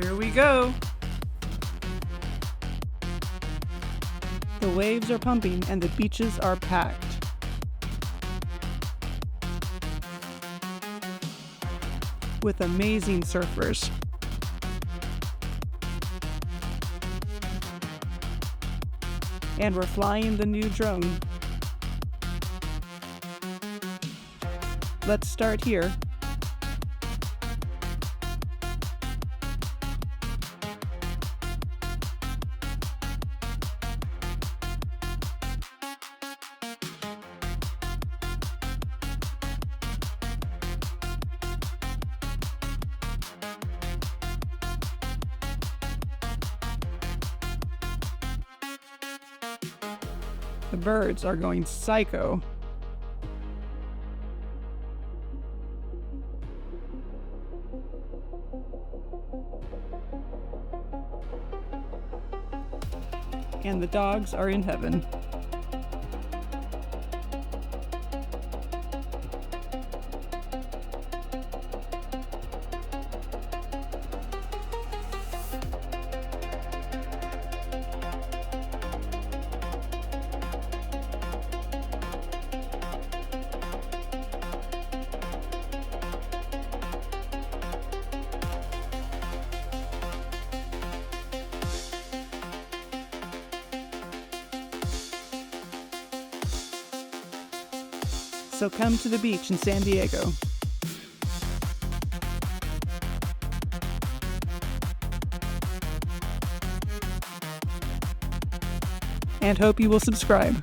Here we go. The waves are pumping and the beaches are packed. With amazing surfers. And we're flying the new drone. Let's start here. The birds are going psycho. And the dogs are in heaven. So come to the beach in San Diego. And hope you will subscribe.